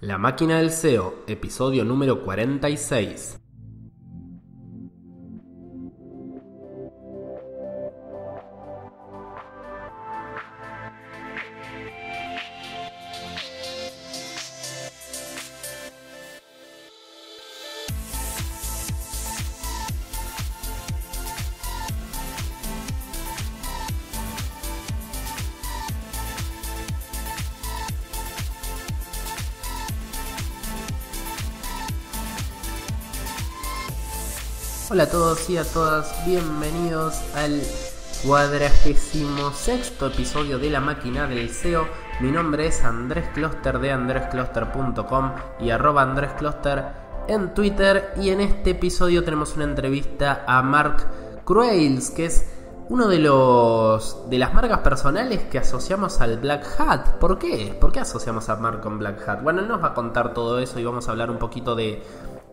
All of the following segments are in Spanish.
La máquina del SEO, episodio número 46. Hola a todos y a todas, bienvenidos al 46º episodio de La máquina del SEO. Mi nombre es Andrés Closter de andrescloster.com y @andrescloster en Twitter. Y en este episodio tenemos una entrevista a Mark Cruailes, que es uno de las marcas personales que asociamos al Black Hat. ¿Por qué? ¿Por qué asociamos a Mark con Black Hat? Bueno, él nos va a contar todo eso y vamos a hablar un poquito de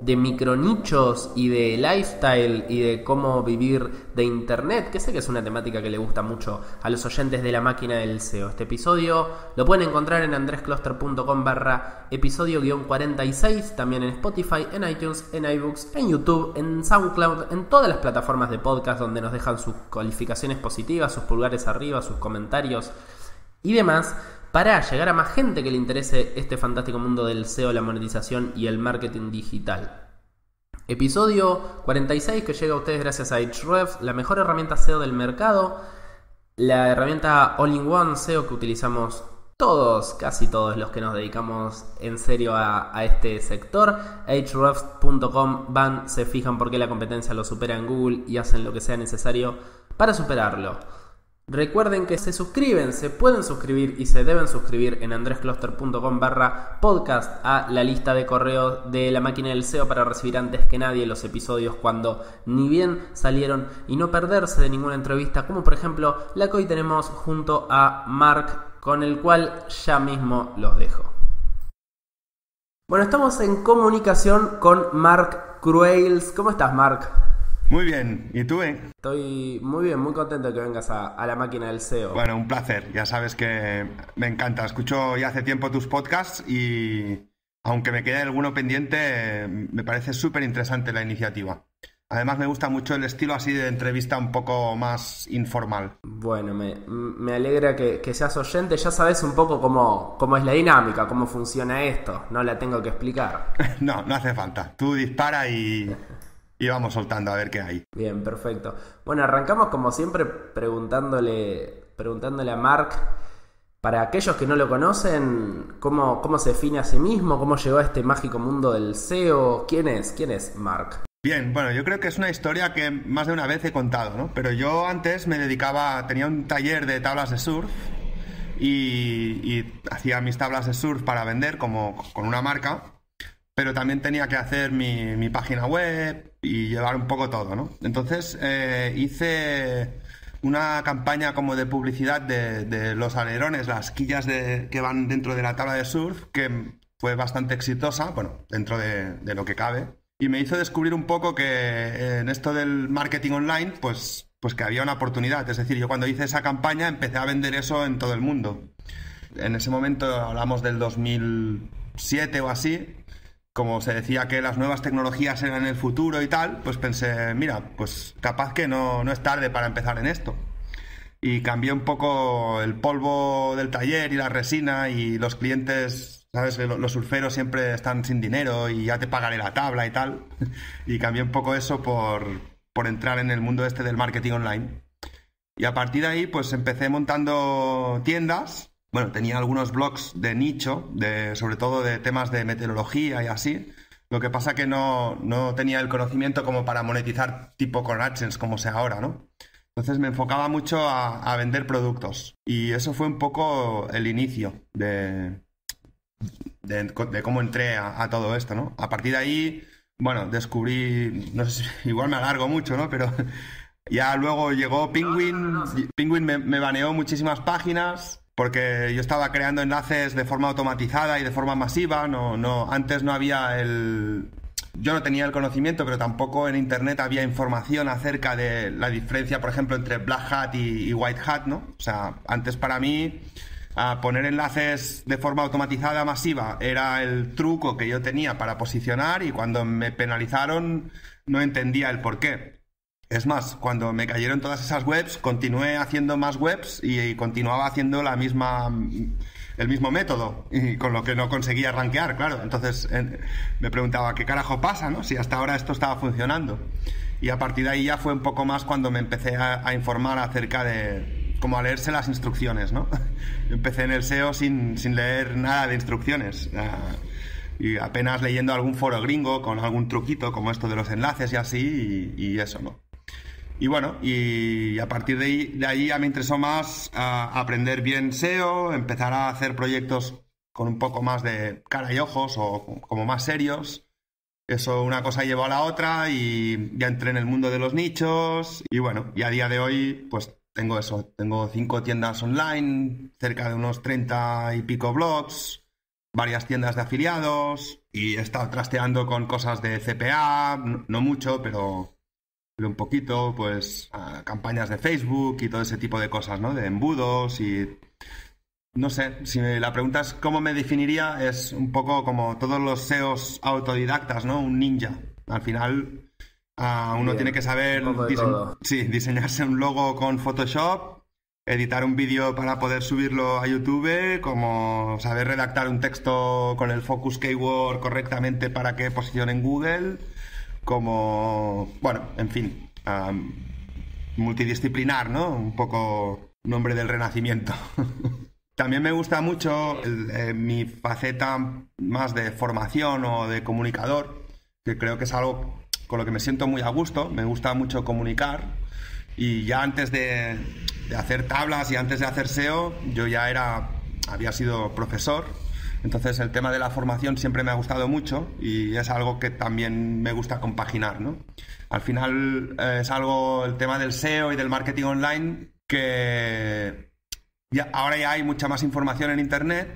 micronichos y de lifestyle y de cómo vivir de internet, que sé que es una temática que le gusta mucho a los oyentes de La máquina del SEO. Este episodio lo pueden encontrar en andrescloster.com/episodio-46, también en Spotify, en iTunes, en iBooks, en YouTube, en SoundCloud, en todas las plataformas de podcast donde nos dejan sus calificaciones positivas, sus pulgares arriba, sus comentarios y demás, para llegar a más gente que le interese este fantástico mundo del SEO, la monetización y el marketing digital. Episodio 46 que llega a ustedes gracias a Ahrefs, la mejor herramienta SEO del mercado, la herramienta All-in-One SEO que utilizamos todos, casi todos los que nos dedicamos en serio a este sector. Ahrefs.com, van, se fijan por qué la competencia lo supera en Google y hacen lo que sea necesario para superarlo. Recuerden que se pueden suscribir y se deben suscribir en andrescloster.com/podcast a la lista de correo de La máquina del SEO para recibir antes que nadie los episodios cuando ni bien salieron y no perderse de ninguna entrevista, como por ejemplo la que hoy tenemos junto a Mark, con el cual ya mismo los dejo. Bueno, estamos en comunicación con Mark Cruailes. ¿Cómo estás, Mark? Muy bien, ¿y tú? Estoy muy bien, muy contento de que vengas a La máquina del SEO. Bueno, un placer, ya sabes que me encanta. Escucho ya hace tiempo tus podcasts y aunque me quede alguno pendiente, me parece súper interesante la iniciativa. Además me gusta mucho el estilo así de entrevista un poco más informal. Bueno, me alegra que seas oyente. Ya sabes un poco cómo es la dinámica, cómo funciona esto. No la tengo que explicar. No hace falta. Tú dispara y vamos soltando a ver qué hay. Bien, perfecto. Bueno, arrancamos como siempre preguntándole a Mark, para aquellos que no lo conocen, cómo se define a sí mismo, cómo llegó a este mágico mundo del SEO. ¿Quién es Mark? Bien, bueno, yo creo que es una historia que más de una vez he contado, ¿no? Pero yo antes tenía un taller de tablas de surf y hacía mis tablas de surf para vender como con una marca, pero también tenía que hacer mi página web y llevar un poco todo, ¿no? Entonces hice una campaña como de publicidad de los alerones, las quillas que van dentro de la tabla de surf, que fue bastante exitosa, bueno, dentro de lo que cabe, y me hizo descubrir un poco que en esto del marketing online, pues que había una oportunidad. Es decir, yo cuando hice esa campaña empecé a vender eso en todo el mundo. En ese momento, hablamos del 2007 o así, como se decía que las nuevas tecnologías eran el futuro y tal, pues pensé, mira, pues capaz que no es tarde para empezar en esto. Y cambié un poco el polvo del taller y la resina, y los clientes, sabes, los surferos siempre están sin dinero y ya te pagaré la tabla y tal. Y cambié un poco eso por entrar en el mundo este del marketing online. Y a partir de ahí, pues empecé montando tiendas. Bueno, tenía algunos blogs de nicho, sobre todo de temas de meteorología y así. Lo que pasa que no tenía el conocimiento como para monetizar tipo con AdSense como sé ahora, ¿no? Entonces me enfocaba mucho a vender productos. Y eso fue un poco el inicio de cómo entré a todo esto, ¿no? A partir de ahí, bueno, descubrí, no sé si igual me alargo mucho, ¿no? Pero ya luego llegó Penguin. Penguin me baneó muchísimas páginas, porque yo estaba creando enlaces de forma automatizada y de forma masiva. Antes no había yo no tenía el conocimiento, pero tampoco en internet había información acerca de la diferencia, por ejemplo, entre Black Hat y White Hat, ¿no? O sea, antes para mí poner enlaces de forma automatizada masiva era el truco que yo tenía para posicionar, y cuando me penalizaron no entendía el por qué. Es más, cuando me cayeron todas esas webs, continué haciendo más webs y continuaba haciendo el mismo método, y con lo que no conseguía rankear, claro. Entonces me preguntaba qué carajo pasa, ¿no? Si hasta ahora esto estaba funcionando. Y a partir de ahí ya fue un poco más cuando me empecé a informar acerca de como a leerse las instrucciones, ¿no? Empecé en el SEO sin leer nada de instrucciones. Y apenas leyendo algún foro gringo con algún truquito como esto de los enlaces y así, y eso, ¿no? Y bueno, y a partir de ahí ya me interesó más aprender bien SEO, empezar a hacer proyectos con un poco más de cara y ojos o como más serios. Eso, una cosa llevó a la otra y ya entré en el mundo de los nichos. Y bueno, y a día de hoy pues tengo 5 tiendas online, cerca de unos 30 y pico blogs, varias tiendas de afiliados, y he estado trasteando con cosas de CPA, no mucho, pero un poquito, pues campañas de Facebook y todo ese tipo de cosas, ¿no? De embudos y... No sé, si la pregunta es cómo me definiría, es un poco como todos los SEOs autodidactas, ¿no? Un ninja. Al final uno Bien, tiene que saber diseñarse un logo con Photoshop, editar un vídeo para poder subirlo a YouTube, como saber redactar un texto con el focus keyword correctamente para que posicione en Google, como, bueno, en fin, multidisciplinar, ¿no? Un poco nombre del Renacimiento. También me gusta mucho mi faceta más de formación o de comunicador, que creo que es algo con lo que me siento muy a gusto. Me gusta mucho comunicar, y ya antes de hacer tablas y antes de hacer SEO, yo ya había sido profesor. Entonces el tema de la formación siempre me ha gustado mucho y es algo que también me gusta compaginar, ¿no? Al final es algo, el tema del SEO y del marketing online, que ahora ya hay mucha más información en Internet,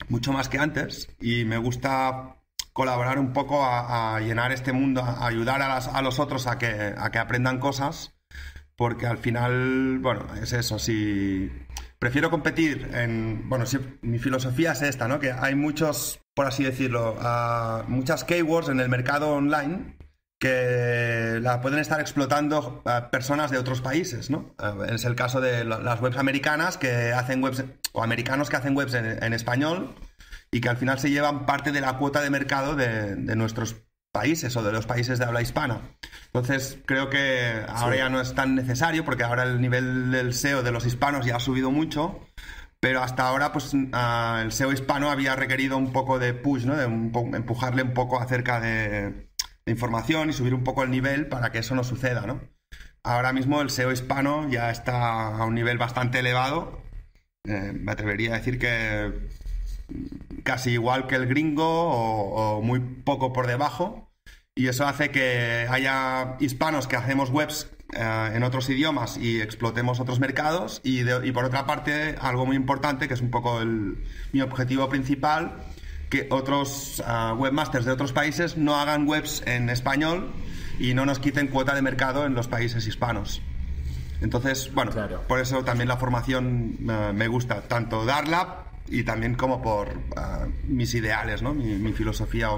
mucho más que antes, y me gusta colaborar un poco a llenar este mundo, a ayudar a los otros a que aprendan cosas, porque al final, bueno, es eso, si... Prefiero competir bueno, sí, mi filosofía es esta, ¿no? Que hay muchos, por así decirlo, muchas keywords en el mercado online que la pueden estar explotando personas de otros países, ¿no? Es el caso de las webs americanas que hacen webs, o americanos que hacen webs en español, y que al final se llevan parte de la cuota de mercado de nuestros países o de los países de habla hispana. Entonces creo que ahora ya no es tan necesario, porque ahora el nivel del SEO de los hispanos ya ha subido mucho, pero hasta ahora pues el SEO hispano había requerido un poco de push, ¿no? De empujarle un poco acerca de información y subir un poco el nivel para que eso no suceda, ¿no? Ahora mismo el SEO hispano ya está a un nivel bastante elevado. Me atrevería a decir que casi igual que el gringo o muy poco por debajo, y eso hace que haya hispanos que hacemos webs en otros idiomas y explotemos otros mercados, y por otra parte, algo muy importante, que es un poco mi objetivo principal, que otros webmasters de otros países no hagan webs en español y no nos quiten cuota de mercado en los países hispanos. Entonces, bueno, claro, por eso también la formación me gusta, tanto darla y también como por mis ideales, ¿no? Mi filosofía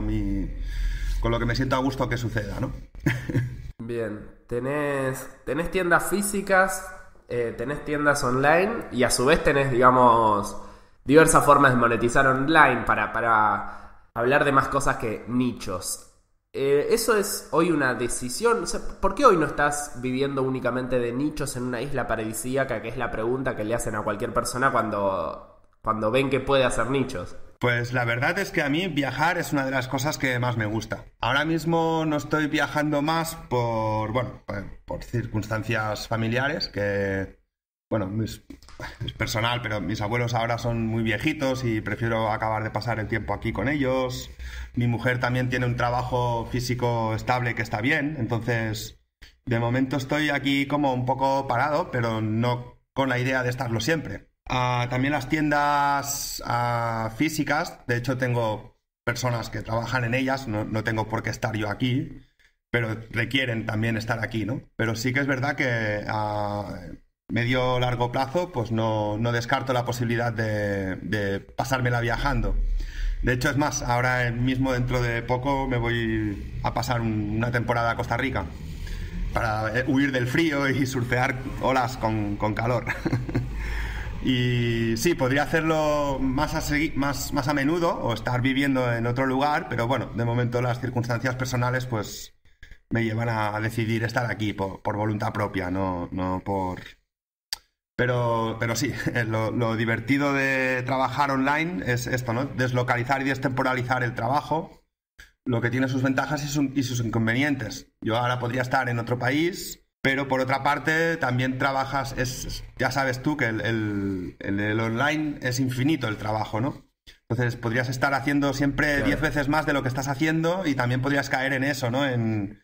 con lo que me siento a gusto que suceda, ¿no? Bien, tenés tiendas físicas, tenés tiendas online, y a su vez tenés, digamos, diversas formas de monetizar online para hablar de más cosas que nichos. ¿Eso es hoy una decisión? O sea, ¿por qué hoy no estás viviendo únicamente de nichos en una isla paradisíaca? Que es la pregunta que le hacen a cualquier persona cuando ven que puede hacer nichos. Pues la verdad es que a mí viajar es una de las cosas que más me gusta. Ahora mismo no estoy viajando más por circunstancias familiares, que, bueno, es personal, pero mis abuelos ahora son muy viejitos y prefiero acabar de pasar el tiempo aquí con ellos. Mi mujer también tiene un trabajo físico estable que está bien, entonces de momento estoy aquí como un poco parado, pero no con la idea de estarlo siempre. También las tiendas físicas, de hecho tengo personas que trabajan en ellas, no tengo por qué estar yo aquí, pero requieren también estar aquí, ¿no? Pero sí que es verdad que medio largo plazo, pues no descarto la posibilidad de pasármela viajando. De hecho, es más, ahora mismo dentro de poco me voy a pasar una temporada a Costa Rica para huir del frío y surfear olas con calor. Y sí, podría hacerlo más a menudo o estar viviendo en otro lugar, pero bueno, de momento las circunstancias personales pues me llevan a decidir estar aquí por voluntad propia, no por... Pero sí, lo divertido de trabajar online es esto, ¿no? Deslocalizar y destemporalizar el trabajo, lo que tiene sus ventajas y sus inconvenientes. Yo ahora podría estar en otro país, pero por otra parte también trabajas, ya sabes tú que el online es infinito el trabajo, ¿no? Entonces podrías estar haciendo siempre 10 veces más de lo que estás haciendo y también podrías caer en eso, ¿no? En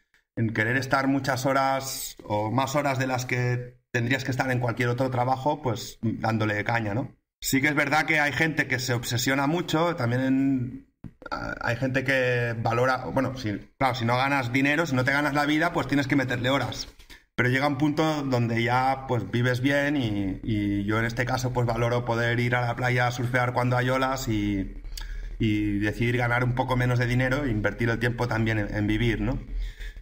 querer estar muchas horas o más horas de las que tendrías que estar en cualquier otro trabajo, pues dándole caña, ¿no? Sí que es verdad que hay gente que se obsesiona mucho, también hay gente que valora, bueno, claro, si no ganas dinero, si no te ganas la vida, pues tienes que meterle horas. Pero llega un punto donde ya pues vives bien y yo en este caso pues valoro poder ir a la playa a surfear cuando hay olas y decidir ganar un poco menos de dinero e invertir el tiempo también en vivir, ¿no?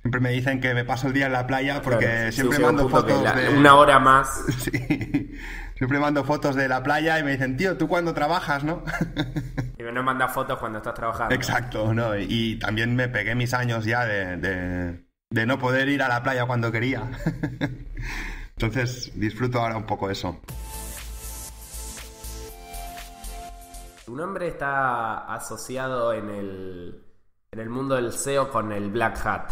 Siempre me dicen que me paso el día en la playa porque claro, siempre mando fotos de... Una hora más. Sí. Siempre mando fotos de la playa y me dicen, tío, ¿tú cuándo trabajas, no? Y no mandas fotos cuando estás trabajando. Exacto, ¿no? Y también me pegué mis años ya de no poder ir a la playa cuando quería. Entonces disfruto ahora un poco eso. Tu nombre está asociado en el mundo del SEO con el Black Hat.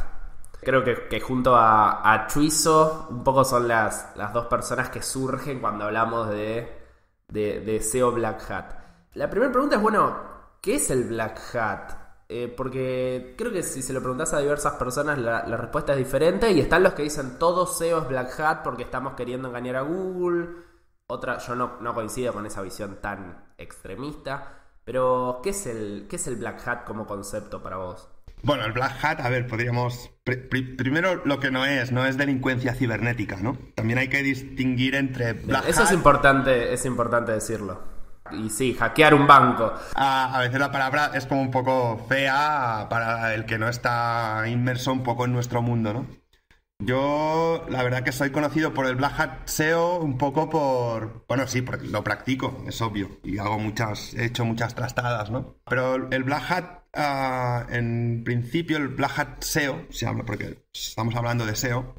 Creo que junto a Chuizo un poco son las dos personas que surgen cuando hablamos de SEO Black Hat. La primera pregunta es, bueno, ¿qué es el Black Hat? Porque creo que si se lo preguntas a diversas personas la respuesta es diferente y están los que dicen todo SEO es Black Hat porque estamos queriendo engañar a Google. Yo no coincido con esa visión tan extremista, pero ¿qué es el Black Hat como concepto para vos? Bueno, el Black Hat, a ver, podríamos... Primero, lo que no es delincuencia cibernética, ¿no? También hay que distinguir entre Black Hat... Eso es importante decirlo. Y sí, hackear un banco. A veces la palabra es como un poco fea para el que no está inmerso un poco en nuestro mundo, ¿no? Yo, la verdad que soy conocido por el Black Hat SEO un poco por... Bueno, sí, porque lo practico, es obvio. Y he hecho muchas trastadas, ¿no? Pero el Black Hat... en principio el Black Hat SEO, porque estamos hablando de SEO,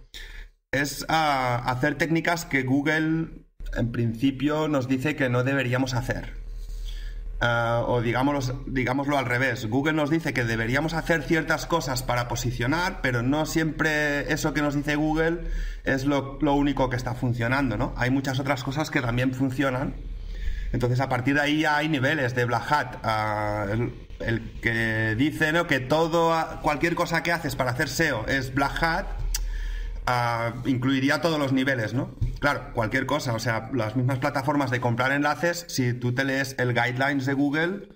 es hacer técnicas que Google en principio nos dice que no deberíamos hacer. O digámoslo al revés, Google nos dice que deberíamos hacer ciertas cosas para posicionar, pero no siempre eso que nos dice Google es lo único que está funcionando, ¿no? Hay muchas otras cosas que también funcionan. Entonces a partir de ahí ya hay niveles de Black Hat. El que dice, ¿no?, que cualquier cosa que haces para hacer SEO es Black Hat, incluiría todos los niveles, ¿no? Claro, cualquier cosa, o sea, las mismas plataformas de comprar enlaces, si tú te lees el guidelines de Google,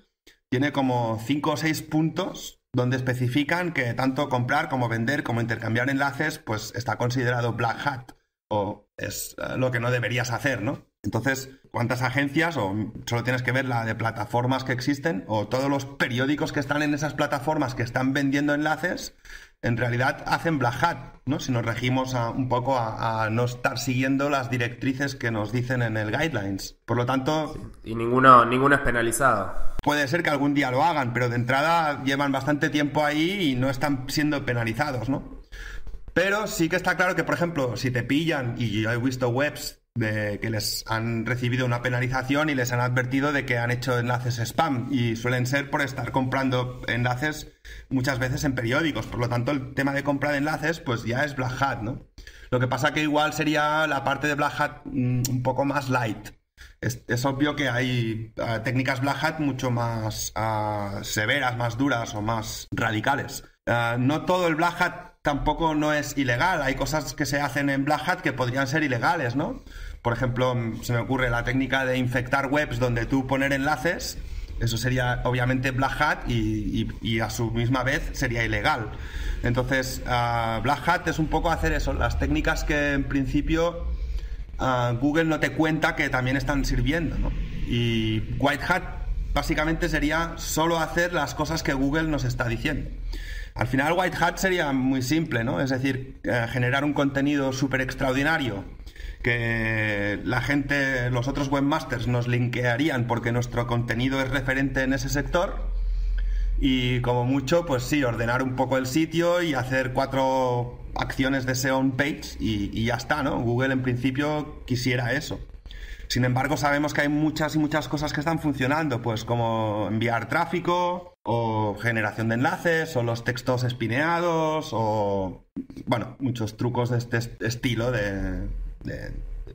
tiene como 5 o 6 puntos donde especifican que tanto comprar como vender como intercambiar enlaces, pues está considerado Black Hat, o es lo que no deberías hacer, ¿no? Entonces, ¿cuántas agencias, o solo tienes que ver la de plataformas que existen, o todos los periódicos que están en esas plataformas que están vendiendo enlaces, en realidad hacen Black Hat, ¿no? Si nos regimos un poco a no estar siguiendo las directrices que nos dicen en el guidelines. Por lo tanto... Sí. Y ninguno es penalizado. Puede ser que algún día lo hagan, pero de entrada llevan bastante tiempo ahí y no están siendo penalizados, ¿no? Pero sí que está claro que, por ejemplo, si te pillan, y yo he visto webs que les han recibido una penalización y les han advertido de que han hecho enlaces spam, y suelen ser por estar comprando enlaces muchas veces en periódicos. Por lo tanto, el tema de compra de enlaces pues ya es Black Hat, ¿no? Lo que pasa que igual sería la parte de Black Hat un poco más light. Es obvio que hay técnicas Black Hat mucho más severas, más duras o más radicales. No todo el Black Hat tampoco no es ilegal. Hay cosas que se hacen en Black Hat que podrían ser ilegales, ¿no? Por ejemplo, se me ocurre la técnica de infectar webs donde tú poner enlaces. Eso sería obviamente Black Hat y a su misma vez sería ilegal. Entonces, Black Hat es un poco hacer eso, las técnicas que en principio Google no te cuenta que también están sirviendo, ¿no? Y White Hat básicamente sería solo hacer las cosas que Google nos está diciendo. Al final White Hat sería muy simple, ¿no? Es decir, generar un contenido súper extraordinario que la gente, los otros webmasters nos linkearían porque nuestro contenido es referente en ese sector, y como mucho, pues sí, ordenar un poco el sitio y hacer 4 acciones de SEO on page y ya está, ¿no? Google en principio quisiera eso. Sin embargo, sabemos que hay muchas y muchas cosas que están funcionando, pues como enviar tráfico, o generación de enlaces, o los textos espineados, o, bueno, muchos trucos de este estilo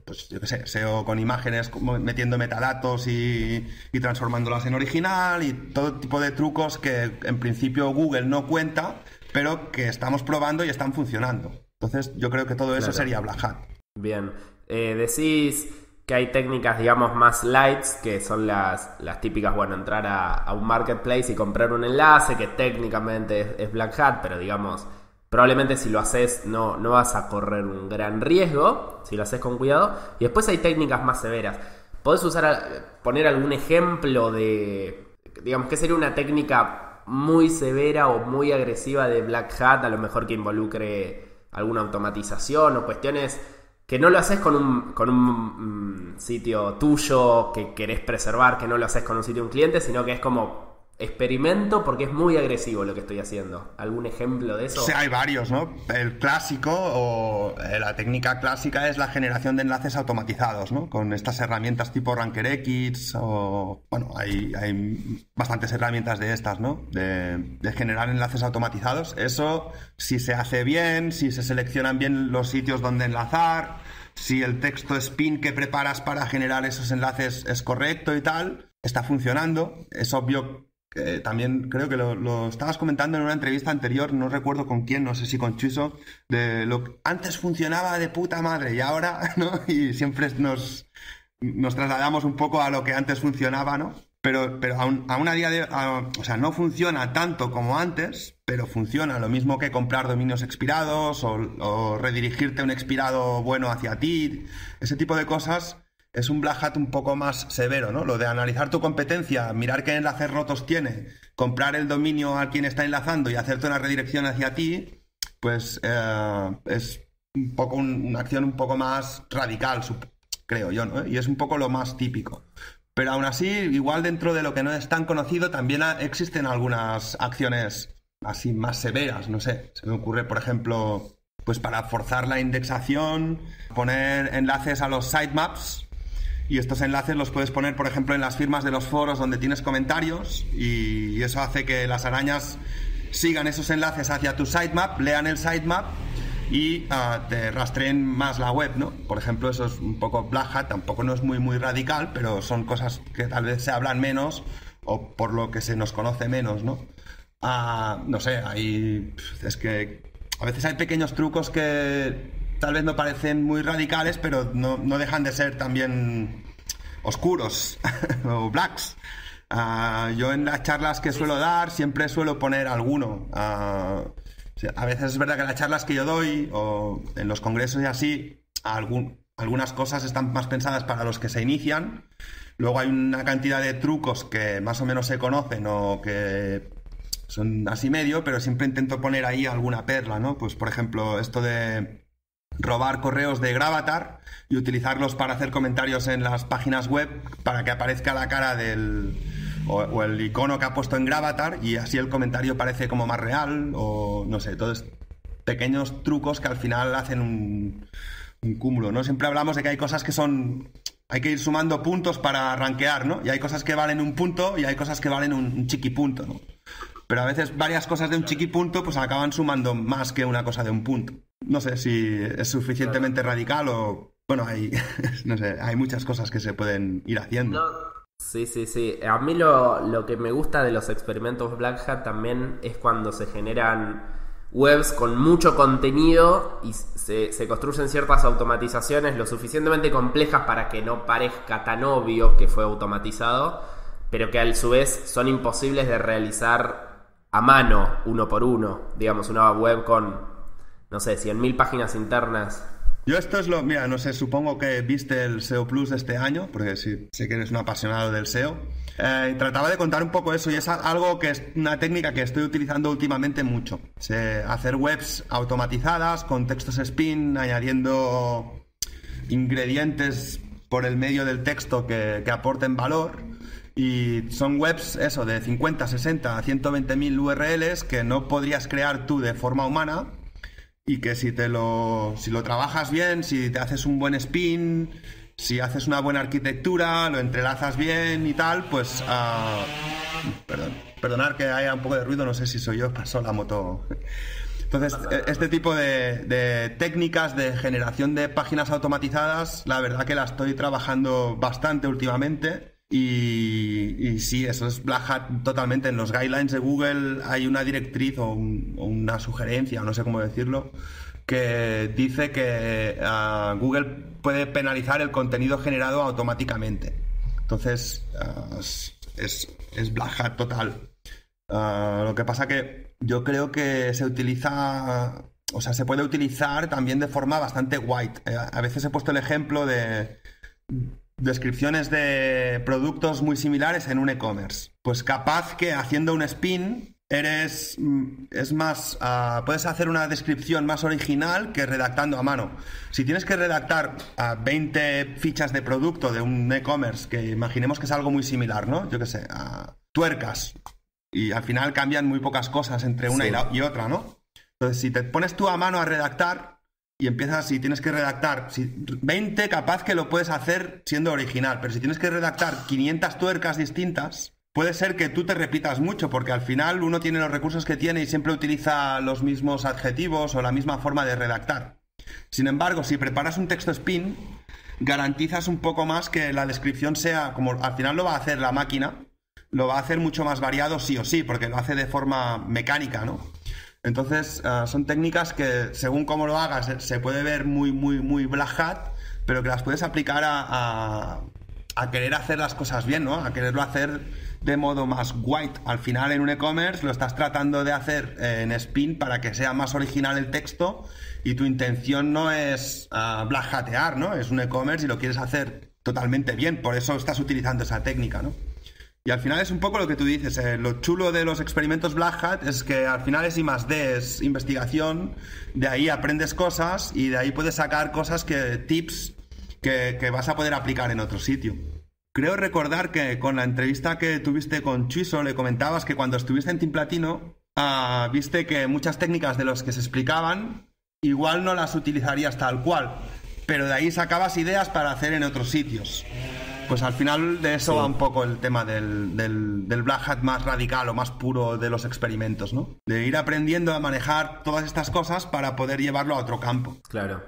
pues yo qué sé, SEO con imágenes, metiendo metadatos y transformándolas en original, y todo tipo de trucos que en principio Google no cuenta, pero que estamos probando y están funcionando. Entonces yo creo que todo eso sería Black Hat. Bien, decís que hay técnicas, digamos, más lights, que son las típicas, bueno, entrar a un marketplace y comprar un enlace, que técnicamente es Black Hat, pero digamos, probablemente si lo haces no vas a correr un gran riesgo, si lo haces con cuidado. Y después hay técnicas más severas. ¿Podés poner algún ejemplo de, digamos, qué sería una técnica muy severa o muy agresiva de Black Hat, a lo mejor que involucre alguna automatización o cuestiones que no lo haces con un sitio tuyo que querés preservar, que no lo haces con un sitio de un cliente, sino que es como experimento porque es muy agresivo lo que estoy haciendo? ¿Algún ejemplo de eso? Sí, hay varios, ¿no? El clásico, o la técnica clásica, es la generación de enlaces automatizados, ¿no? Con estas herramientas tipo RankerX, o bueno, hay bastantes herramientas de estas, ¿no? De generar enlaces automatizados. Eso, si se hace bien, si se seleccionan bien los sitios donde enlazar, si el texto spin que preparas para generar esos enlaces es correcto y tal, está funcionando. Es obvio. También creo que lo estabas comentando en una entrevista anterior, no recuerdo con quién, no sé si con Chuso, de lo que antes funcionaba de puta madre y ahora, ¿no? Y siempre nos trasladamos un poco a lo que antes funcionaba, ¿no? Pero aún a día de hoy, o sea, no funciona tanto como antes, pero funciona lo mismo que comprar dominios expirados o redirigirte un expirado bueno hacia ti. Ese tipo de cosas es un Black Hat un poco más severo, ¿no? Lo de analizar tu competencia, mirar qué enlaces rotos tiene, comprar el dominio a quien está enlazando y hacerte una redirección hacia ti, pues es un poco una acción un poco más radical, creo yo, ¿no? Y es un poco lo más típico. Pero aún así, igual dentro de lo que no es tan conocido, también existen algunas acciones así más severas, no sé. Se me ocurre, por ejemplo, pues para forzar la indexación, poner enlaces a los sitemaps. Y estos enlaces los puedes poner, por ejemplo, en las firmas de los foros donde tienes comentarios, y eso hace que las arañas sigan esos enlaces hacia tu sitemap, lean el sitemap y te rastreen más la web, ¿no? Por ejemplo, eso es un poco Black Hat, tampoco no es muy radical, pero son cosas que tal vez se hablan menos o por lo que se nos conoce menos, ¿no? No sé, es que a veces hay pequeños trucos que tal vez no parecen muy radicales, pero no dejan de ser también oscuros o blacks. Yo en las charlas que suelo dar siempre suelo poner alguno. O sea, a veces es verdad que en las charlas que yo doy o en los congresos y así, algunas cosas están más pensadas para los que se inician. Luego hay una cantidad de trucos que más o menos se conocen o que son así medio, pero siempre intento poner ahí alguna perla, ¿no? Pues por ejemplo, esto de robar correos de Gravatar y utilizarlos para hacer comentarios en las páginas web para que aparezca la cara o el icono que ha puesto en Gravatar, y así el comentario parece como más real, o no sé, todos pequeños trucos que al final hacen un cúmulo, ¿no? Siempre hablamos de que hay cosas que hay que ir sumando puntos para rankear, ¿no? Y hay cosas que valen un punto y hay cosas que valen un chiquipunto, ¿no? Pero a veces varias cosas de un chiquipunto pues acaban sumando más que una cosa de un punto. No sé si es suficientemente radical o... Bueno, no sé, hay muchas cosas que se pueden ir haciendo. No. Sí. A mí lo que me gusta de los experimentos Black Hat también es cuando se generan webs con mucho contenido y se construyen ciertas automatizaciones lo suficientemente complejas para que no parezca tan obvio que fue automatizado, pero que a su vez son imposibles de realizar a mano, uno por uno. Digamos, una web con, no sé, 100.000 páginas internas Yo esto es mira, no sé, supongo que viste el SEO Plus de este año, porque sí, sé que eres un apasionado del SEO. Trataba de contar un poco eso y es algo que es una técnica que estoy utilizando últimamente mucho. Hacer webs automatizadas con textos spin, añadiendo ingredientes por el medio del texto que aporten valor. Y son webs, eso, de 50, 60, 120.000 URLs que no podrías crear tú de forma humana. Y que si lo trabajas bien, si te haces un buen spin, si haces una buena arquitectura, lo entrelazas bien y tal, pues... Perdonad que haya un poco de ruido, no sé si soy yo, pasó la moto. Entonces, este tipo de técnicas de generación de páginas automatizadas, la verdad que la estoy trabajando bastante últimamente. Y sí, eso es Black Hat totalmente. En los guidelines de Google hay una directriz o una sugerencia, no sé cómo decirlo, que dice que Google puede penalizar el contenido generado automáticamente. Entonces, es Black Hat total. Lo que pasa que yo creo que se utiliza, o sea, se puede utilizar también de forma bastante white. A veces he puesto el ejemplo de descripciones de productos muy similares en un e-commerce. Pues capaz que haciendo un spin puedes hacer una descripción más original que redactando a mano. Si tienes que redactar 20 fichas de producto de un e-commerce, que imaginemos que es algo muy similar, ¿no? Yo qué sé, tuercas. Y al final cambian muy pocas cosas entre una y otra, ¿no? Entonces, si te pones tú a mano a redactar, y si tienes que redactar 20, capaz que lo puedes hacer siendo original, pero si tienes que redactar 500 tuercas distintas, puede ser que tú te repitas mucho, porque al final uno tiene los recursos que tiene y siempre utiliza los mismos adjetivos o la misma forma de redactar. Sin embargo, si preparas un texto spin, garantizas un poco más que la descripción sea, como al final lo va a hacer la máquina, lo va a hacer mucho más variado sí o sí, porque lo hace de forma mecánica, ¿no? Entonces, son técnicas que, según cómo lo hagas, se puede ver muy, muy, muy Black Hat, pero que las puedes aplicar a querer hacer las cosas bien, ¿no? A quererlo hacer de modo más white. Al final, en un e-commerce lo estás tratando de hacer en spin para que sea más original el texto y tu intención no es Black Hatear, ¿no? Es un e-commerce y lo quieres hacer totalmente bien, por eso estás utilizando esa técnica, ¿no? Y al final es un poco lo que tú dices, lo chulo de los experimentos Black Hat es que al final es I+D, es investigación, de ahí aprendes cosas y de ahí puedes sacar tips que vas a poder aplicar en otro sitio. Creo recordar que con la entrevista que tuviste con Chuiso le comentabas que cuando estuviste en Team Platino viste que muchas técnicas de los que se explicaban igual no las utilizarías tal cual, pero de ahí sacabas ideas para hacer en otros sitios. Pues al final de eso va un poco el tema del Black Hat más radical o más puro de los experimentos, ¿no? De ir aprendiendo a manejar todas estas cosas para poder llevarlo a otro campo. Claro.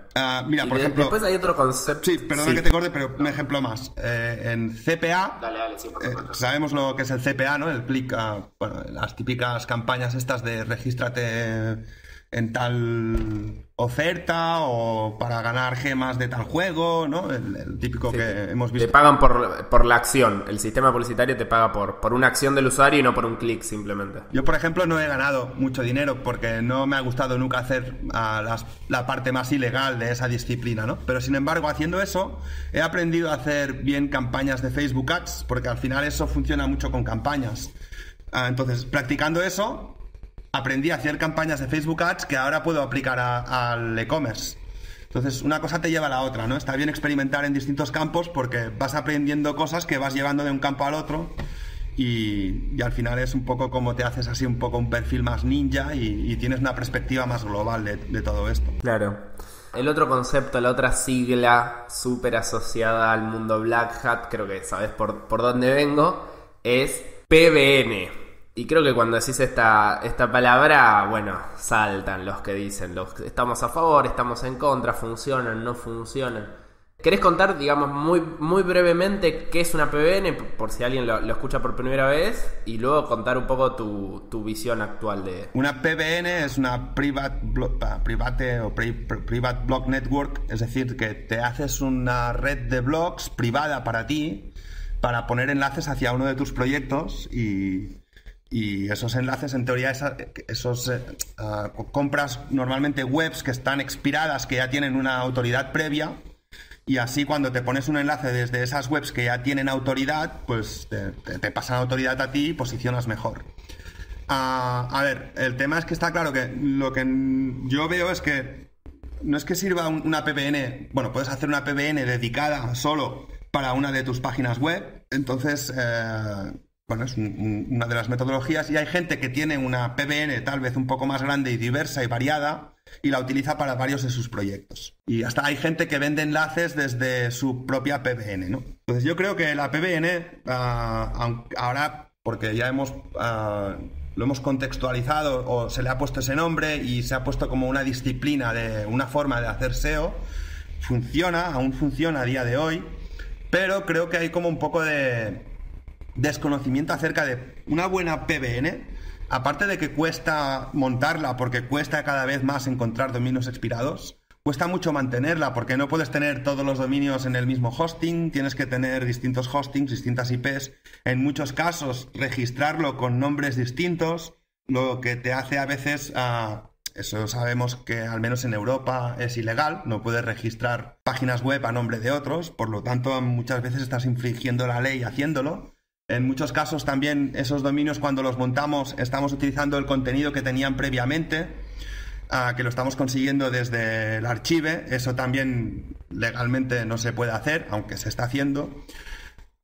Mira, por ejemplo... Después hay otro concepto... Sí, perdona que te corte, pero un ejemplo más. En CPA, Dale, sí, sabemos lo que es el CPA, ¿no? El click, bueno, las típicas campañas estas de regístrate en tal oferta o para ganar gemas de tal juego, ¿no? El típico que hemos visto. Te pagan por la acción. El sistema publicitario te paga por una acción del usuario y no por un clic simplemente. Yo, por ejemplo, no he ganado mucho dinero porque no me ha gustado nunca hacer la parte más ilegal de esa disciplina, ¿no? Pero, sin embargo, haciendo eso, he aprendido a hacer bien campañas de Facebook Ads, porque al final eso funciona mucho con campañas. Entonces, practicando eso, aprendí a hacer campañas de Facebook Ads que ahora puedo aplicar al e-commerce. Entonces, una cosa te lleva a la otra, ¿no? Está bien experimentar en distintos campos porque vas aprendiendo cosas que vas llevando de un campo al otro y al final es un poco como te haces así un poco un perfil más ninja y tienes una perspectiva más global de todo esto. Claro. El otro concepto, la otra sigla súper asociada al mundo Black Hat, creo que sabes por dónde vengo, es PBN. Y creo que cuando decís esta palabra, bueno, saltan los que dicen, estamos a favor, estamos en contra, funcionan, no funcionan. ¿Querés contar, digamos, muy, muy brevemente qué es una PBN, por si alguien lo escucha por primera vez, y luego contar un poco tu visión actual de... Una PBN es una Private Blog Network, es decir, que te haces una red de blogs privada para ti, para poner enlaces hacia uno de tus proyectos y Y esos enlaces, en teoría, compras normalmente webs que están expiradas, que ya tienen una autoridad previa, y así cuando te pones un enlace desde esas webs que ya tienen autoridad, pues te pasan autoridad a ti y posicionas mejor. A ver, el tema es que está claro que lo que yo veo es que no es que sirva una PBN, bueno, puedes hacer una PBN dedicada solo para una de tus páginas web, entonces, bueno, es una de las metodologías, y hay gente que tiene una PBN tal vez un poco más grande y diversa y variada, y la utiliza para varios de sus proyectos. Y hasta hay gente que vende enlaces desde su propia PBN, ¿no? Entonces yo creo que la PBN, ahora, porque ya lo hemos contextualizado o se le ha puesto ese nombre y se ha puesto como una disciplina, una forma de hacer SEO, aún funciona a día de hoy, pero creo que hay como un poco de desconocimiento acerca de una buena PBN. Aparte de que cuesta montarla, porque cuesta cada vez más encontrar dominios expirados, cuesta mucho mantenerla, porque no puedes tener todos los dominios en el mismo hosting, tienes que tener distintos hostings, distintas IPs, en muchos casos registrarlo con nombres distintos, lo que te hace a veces, eso sabemos que al menos en Europa es ilegal, no puedes registrar páginas web a nombre de otros, por lo tanto muchas veces estás infringiendo la ley haciéndolo. En muchos casos también esos dominios, cuando los montamos, estamos utilizando el contenido que tenían previamente, que lo estamos consiguiendo desde el archive. Eso también legalmente no se puede hacer, aunque se está haciendo.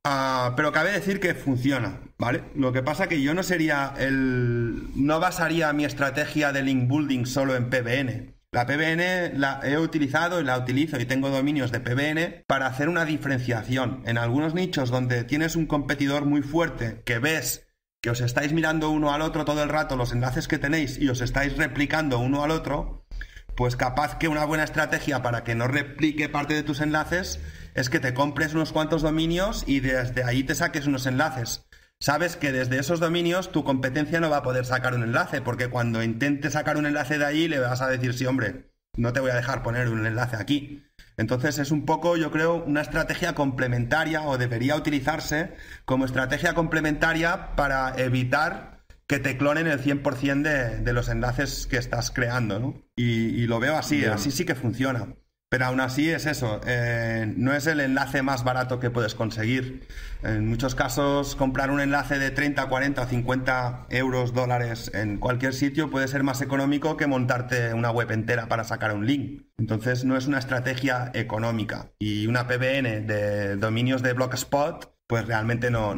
Pero cabe decir que funciona, ¿vale? Lo que pasa que yo no basaría mi estrategia de link building solo en PBN. La PBN la he utilizado y la utilizo y tengo dominios de PBN para hacer una diferenciación. En algunos nichos donde tienes un competidor muy fuerte, que ves que os estáis mirando uno al otro todo el rato los enlaces que tenéis y os estáis replicando uno al otro, pues capaz que una buena estrategia para que no replique parte de tus enlaces es que te compres unos cuantos dominios y desde ahí te saques unos enlaces. Sabes que desde esos dominios tu competencia no va a poder sacar un enlace, porque cuando intente sacar un enlace de allí le vas a decir, sí, hombre, no te voy a dejar poner un enlace aquí. Entonces es un poco, yo creo, una estrategia complementaria, o debería utilizarse como estrategia complementaria para evitar que te clonen el 100% de los enlaces que estás creando, ¿no? Y lo veo así, bien. Así sí que funciona. Pero aún así es eso, no es el enlace más barato que puedes conseguir. En muchos casos comprar un enlace de 30, 40 o 50 euros, dólares en cualquier sitio puede ser más económico que montarte una web entera para sacar un link. Entonces no es una estrategia económica. Y una PBN de dominios de Blogspot pues realmente no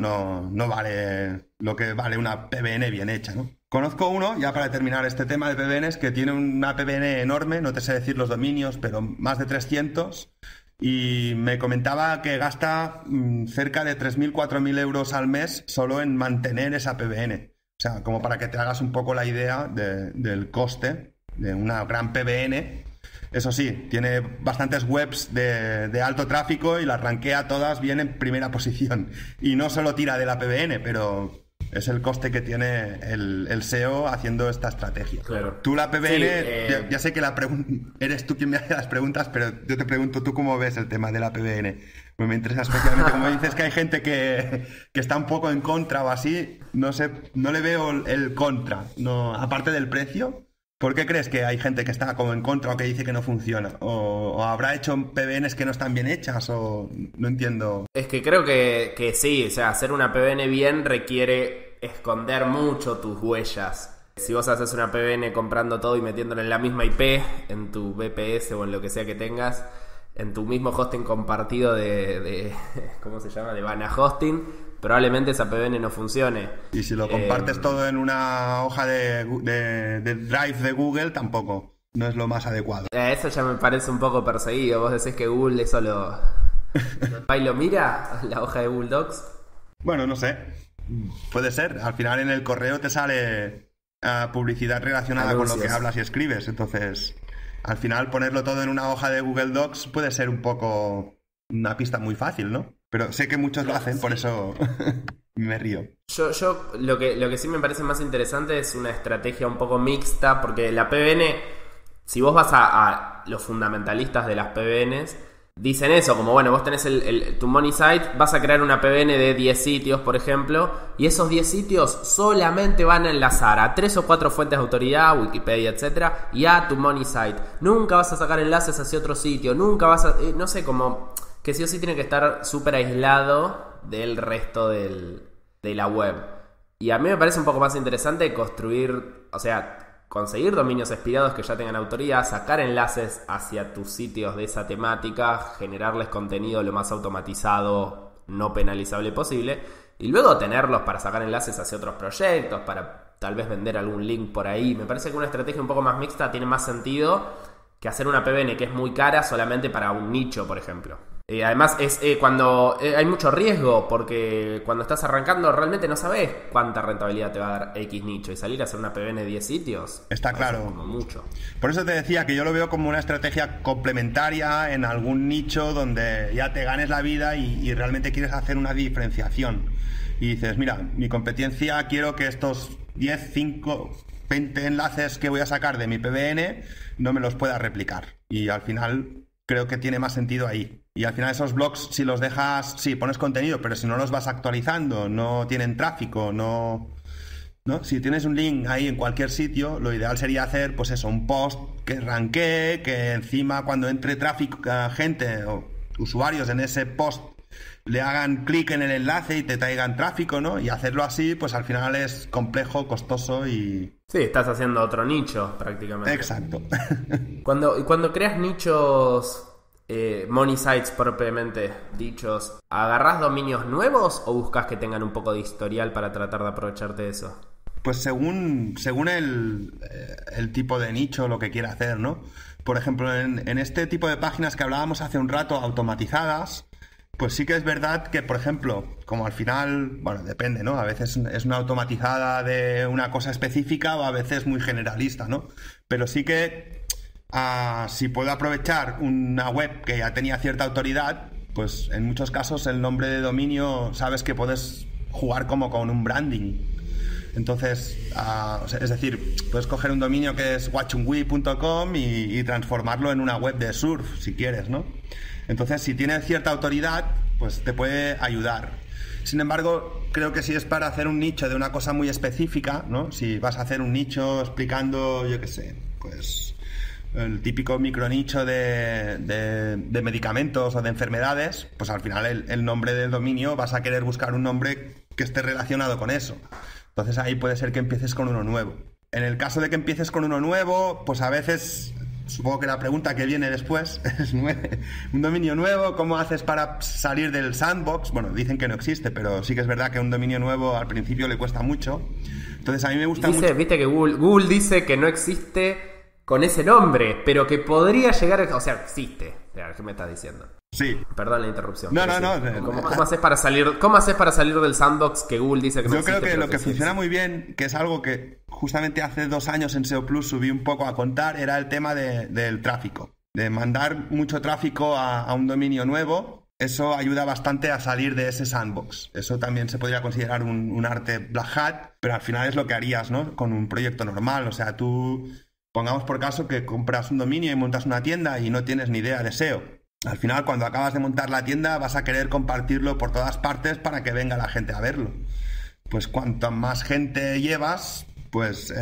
vale lo que vale una PBN bien hecha, ¿no? Conozco uno, ya para terminar este tema de PBNs, que tiene una PBN enorme, no te sé decir los dominios, pero más de 300, y me comentaba que gasta cerca de 3.000, 4.000 euros al mes solo en mantener esa PBN. O sea, como para que te hagas un poco la idea del coste de una gran PBN. Eso sí, tiene bastantes webs de alto tráfico y las rankea todas bien en primera posición. Y no solo tira de la PBN, pero es el coste que tiene el SEO haciendo esta estrategia. Claro. Tú la PBN, sí, ya sé que eres tú quien me hace las preguntas, pero yo te pregunto, ¿tú cómo ves el tema de la PBN? Pues me interesa especialmente, como dices que hay gente que está un poco en contra o así, no sé, no le veo el contra, no, aparte del precio. ¿Por qué crees que hay gente que está como en contra o que dice que no funciona? ¿O habrá hecho PBNs que no están bien hechas? O no entiendo. Es que creo que sí, o sea, hacer una PBN bien requiere esconder mucho tus huellas. Si vos haces una PBN comprando todo y metiéndolo en la misma IP, en tu VPS o en lo que sea que tengas, en tu mismo hosting compartido de ¿cómo se llama? De Vana Hosting, probablemente esa PBN no funcione. Y si lo compartes todo en una hoja de Drive de Google, tampoco. No es lo más adecuado. Eso ya me parece un poco perseguido. Vos decís que Google eso lo mira, la hoja de Google Docs. Bueno, no sé. Puede ser. Al final en el correo te sale publicidad relacionada anuncios con lo que hablas y escribes. Entonces, al final ponerlo todo en una hoja de Google Docs puede ser un poco una pista muy fácil, ¿no? Pero sé que muchos lo hacen, por eso me río. Yo lo que sí me parece más interesante es una estrategia un poco mixta, porque la PBN, si vos vas a los fundamentalistas de las PBNs, dicen eso, como bueno, vos tenés tu money site, vas a crear una PBN de 10 sitios, por ejemplo, y esos 10 sitios solamente van a enlazar a 3 o 4 fuentes de autoridad, Wikipedia, etcétera, y a tu money site. Nunca vas a sacar enlaces hacia otro sitio, nunca vas a... no sé, como que sí o sí tiene que estar súper aislado del resto de la web. Y a mí me parece un poco más interesante construir, o sea, conseguir dominios expirados que ya tengan autoridad, sacar enlaces hacia tus sitios de esa temática, generarles contenido lo más automatizado, no penalizable posible, y luego tenerlos para sacar enlaces hacia otros proyectos, para tal vez vender algún link por ahí. Me parece que una estrategia un poco más mixta tiene más sentido que hacer una PBN que es muy cara solamente para un nicho, por ejemplo. Además, es cuando hay mucho riesgo, porque cuando estás arrancando realmente no sabes cuánta rentabilidad te va a dar X nicho, y salir a hacer una PBN de 10 sitios está claro, como mucho. Por eso te decía que yo lo veo como una estrategia complementaria en algún nicho donde ya te ganes la vida y realmente quieres hacer una diferenciación y dices, mira, mi competencia, quiero que estos 10, 5, 20 enlaces que voy a sacar de mi PBN no me los pueda replicar, y al final creo que tiene más sentido ahí. Y al final esos blogs, si los dejas, sí, pones contenido, pero si no los vas actualizando, no tienen tráfico, no... Si tienes un link ahí en cualquier sitio, lo ideal sería hacer, pues eso, un post que rankee, que encima cuando entre tráfico, gente o usuarios en ese post le hagan clic en el enlace y te traigan tráfico, ¿no? Y hacerlo así, pues al final es complejo, costoso y... Sí, estás haciendo otro nicho prácticamente. Exacto. Cuando creas nichos... money sites propiamente dichos, ¿agarrás dominios nuevos o buscas que tengan un poco de historial para tratar de aprovecharte de eso? Pues según el tipo de nicho, lo que quiera hacer, ¿no? Por ejemplo, en este tipo de páginas que hablábamos hace un rato, automatizadas, pues sí que es verdad que, por ejemplo, como al final, bueno, depende, ¿no? A veces es una automatizada de una cosa específica o a veces muy generalista, ¿no? Pero sí que... si puedo aprovechar una web que ya tenía cierta autoridad, pues en muchos casos el nombre de dominio sabes que puedes jugar como con un branding. Entonces, es decir, puedes coger un dominio que es watchungui.com y transformarlo en una web de surf, si quieres, ¿no? Entonces, si tiene cierta autoridad, pues te puede ayudar. Sin embargo, creo que si es para hacer un nicho de una cosa muy específica, ¿no? Si vas a hacer un nicho explicando, yo qué sé, pues... el típico micronicho de medicamentos o de enfermedades, pues al final el nombre del dominio vas a querer buscar un nombre que esté relacionado con eso. Entonces ahí puede ser que empieces con uno nuevo. En el caso de que empieces con uno nuevo, pues a veces, supongo que la pregunta que viene después es un dominio nuevo, ¿cómo haces para salir del sandbox? Bueno, dicen que no existe, pero sí que es verdad que un dominio nuevo al principio le cuesta mucho. Entonces a mí me gusta mucho... Viste que Google dice que no existe con ese nombre, pero que podría llegar a... O sea, existe. ¿Qué me estás diciendo? Sí. Perdón la interrupción. No. ¿Cómo haces para salir del sandbox que Google dice que no existe? Yo creo que lo que funciona existe muy bien, que es algo que justamente hace 2 años en SEO Plus subí un poco a contar, era el tema del tráfico. De mandar mucho tráfico a un dominio nuevo. Eso ayuda bastante a salir de ese sandbox. Eso también se podría considerar un arte black hat, pero al final es lo que harías, ¿no? Con un proyecto normal. O sea, tú... Pongamos por caso que compras un dominio y montas una tienda y no tienes ni idea de SEO. Al final, cuando acabas de montar la tienda, vas a querer compartirlo por todas partes para que venga la gente a verlo. Pues cuanto más gente llevas, pues